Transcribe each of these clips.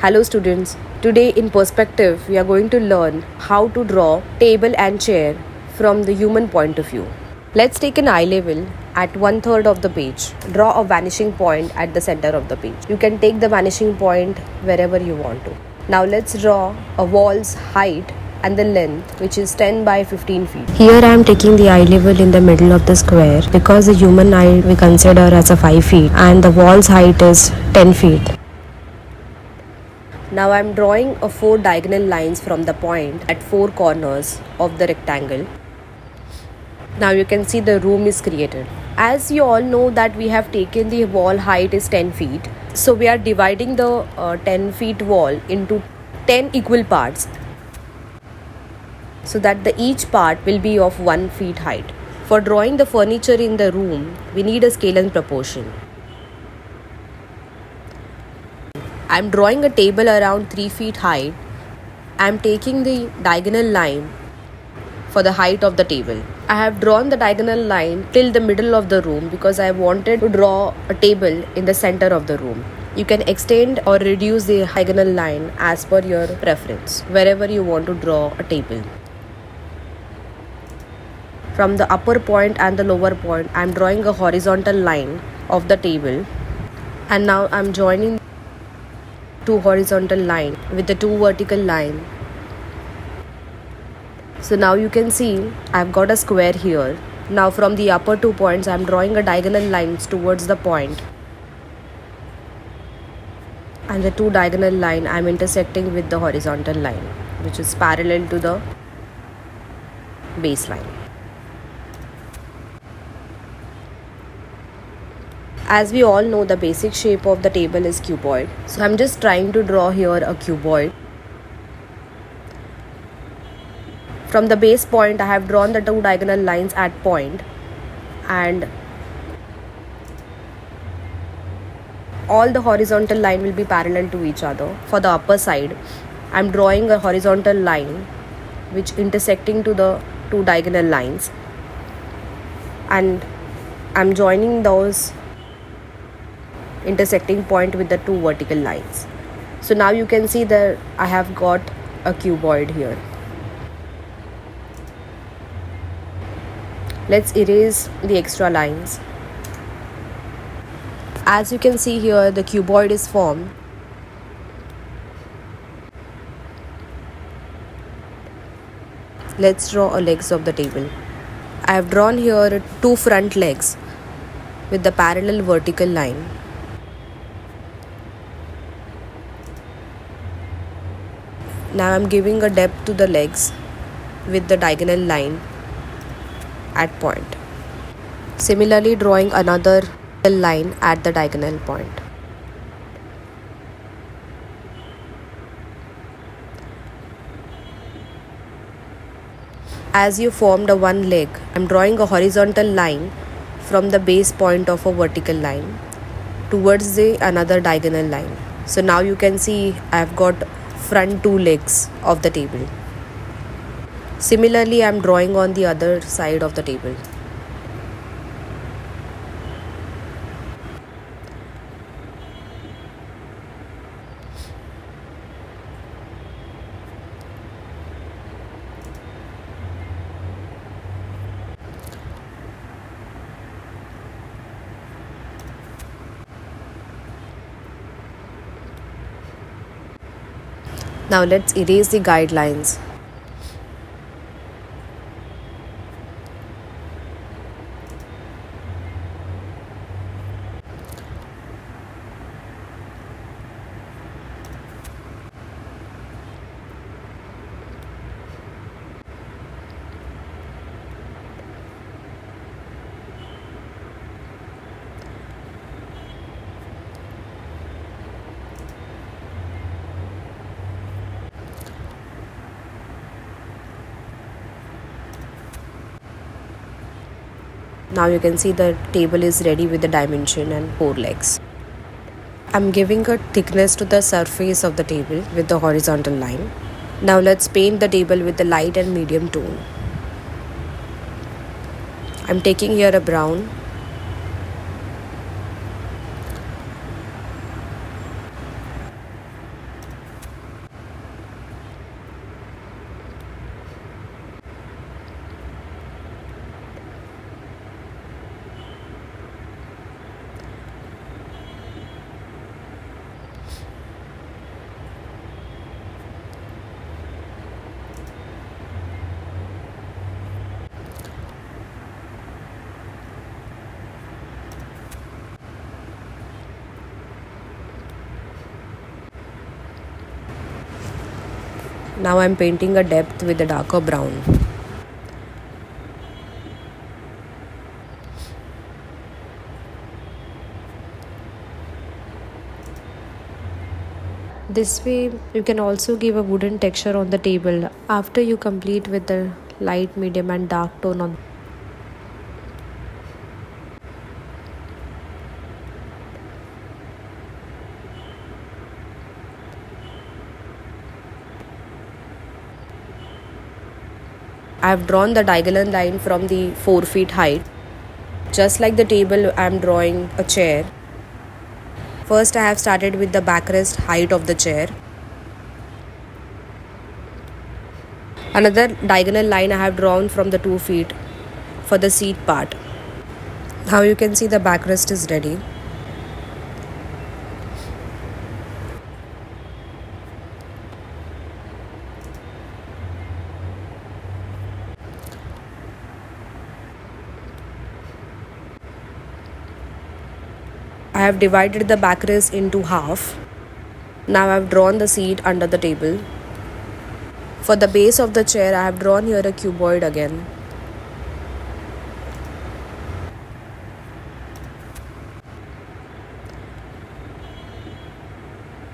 Hello students, today in perspective we are going to learn how to draw table and chair from the human point of view. Let's take an eye level at 1/3 of the page. Draw a vanishing point at the center of the page. You can take the vanishing point wherever you want to. Now let's draw a wall's height and the length, which is 10 by 15 feet. Here I am taking the eye level in the middle of the square because the human eye we consider as a 5 feet and the wall's height is 10 feet. Now I am drawing a 4 diagonal lines from the point at 4 corners of the rectangle. Now you can see the room is created. As you all know that we have taken the wall height is 10 feet. So we are dividing the 10 feet wall into 10 equal parts so that each part will be of 1 feet height. For drawing the furniture in the room, we need a scale and proportion. I am drawing a table around 3 feet height. I am taking the diagonal line for the height of the table. I have drawn the diagonal line till the middle of the room because I wanted to draw a table in the center of the room. You can extend or reduce the diagonal line as per your preference, wherever you want to draw a table. From the upper point and the lower point, I am drawing a horizontal line of the table, and now I am joining 2 horizontal line with the 2 vertical line. So now you can see I've got a square here. Now from the upper 2 points I'm drawing a diagonal lines towards the point, and the 2 diagonal line I'm intersecting with the horizontal line which is parallel to the baseline. As we all know, the basic shape of the table is cuboid. So I'm just trying to draw here a cuboid. From the base point, I have drawn the 2 diagonal lines at point, and all the horizontal line will be parallel to each other. For the upper side, I'm drawing a horizontal line which intersecting to the 2 diagonal lines, and I'm joining those intersecting point with the 2 vertical lines. So now you can see that I have got a cuboid here. Let's erase the extra lines. As you can see here, the cuboid is formed. Let's draw a legs of the table. I have drawn here 2 front legs with the parallel vertical line. Now I am giving a depth to the legs with the diagonal line at point. Similarly, drawing another line at the diagonal point. As you formed a 1 leg, I am drawing a horizontal line from the base point of a vertical line towards the another diagonal line. So now you can see I have got front 2 legs of the table. Similarly, I am drawing on the other side of the table. Now let's erase the guidelines. Now you can see the table is ready with the dimension and 4 legs. I'm giving a thickness to the surface of the table with the horizontal line. Now let's paint the table with the light and medium tone. I'm taking here a brown. Now I'm painting a depth with a darker brown. This way you can also give a wooden texture on the table after you complete with the light, medium and dark tone on. I have drawn the diagonal line from the 4 feet height. Just like the table, I am drawing a chair. First I have started with the backrest height of the chair. Another diagonal line I have drawn from the 2 feet for the seat part. Now you can see the backrest is ready. I have divided the backrest into half. Now I have drawn the seat under the table. For the base of the chair, I have drawn here a cuboid again.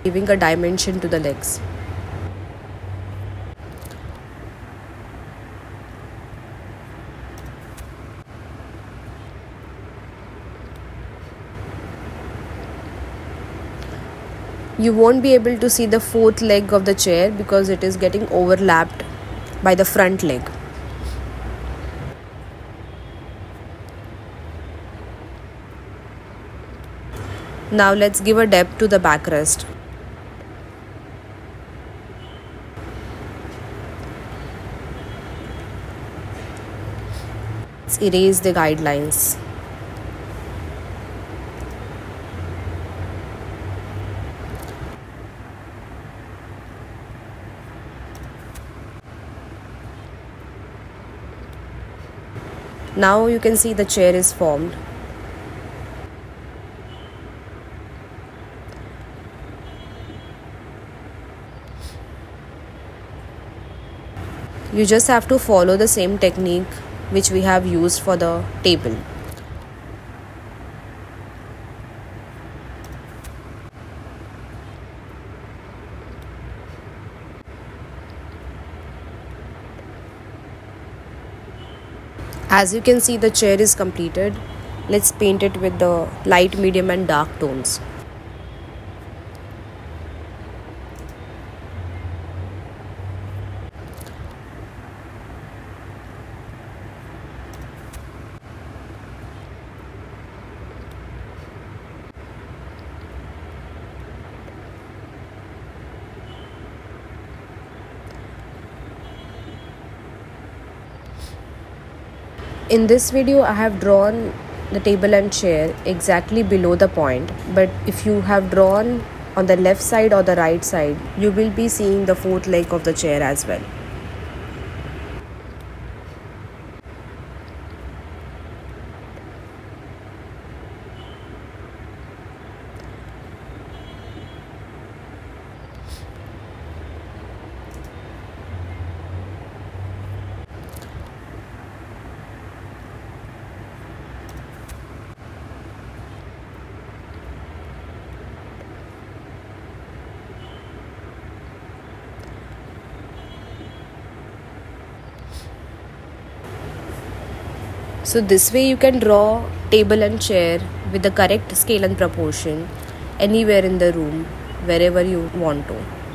Giving a dimension to the legs. You won't be able to see the fourth leg of the chair because it is getting overlapped by the front leg. Now let's give a depth to the backrest. Let's erase the guidelines. Now you can see the chair is formed. You just have to follow the same technique which we have used for the table. As you can see, the chair is completed. Let's paint it with the light, medium and dark tones. In this video, I have drawn the table and chair exactly below the point, but if you have drawn on the left side or the right side, you will be seeing the fourth leg of the chair as well. So this way you can draw table and chair with the correct scale and proportion anywhere in the room, wherever you want to.